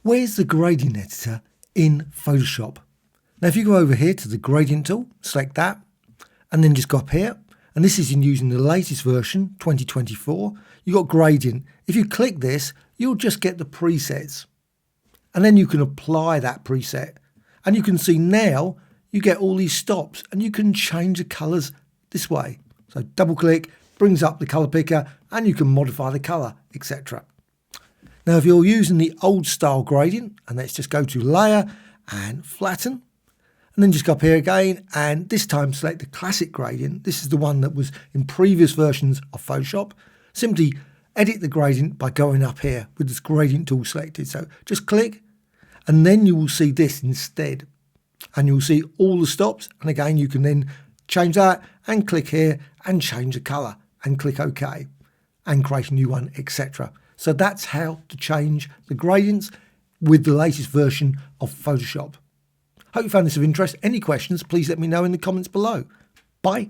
Where's the gradient editor in Photoshop? Now if you go over here to the gradient tool, select that, and then just go up here, and this is in using the latest version, 2024, you've got gradient. If you click this, you'll just get the presets, and then you can apply that preset. And you can see now you get all these stops, and you can change the colours this way. So double click, brings up the colour picker, and you can modify the colour, etc. Now if you're using the old style gradient, and let's just go to layer and flatten, and then just go up here again, and this time select the classic gradient. This is the one that was in previous versions of Photoshop. Simply edit the gradient by going up here with this gradient tool selected. So just click, and then you will see this instead, and you'll see all the stops. And again, you can then change that and click here and change the color and click OK and create a new one, etc. So that's how to change the gradients with the latest version of Photoshop. Hope you found this of interest. Any questions, please let me know in the comments below. Bye.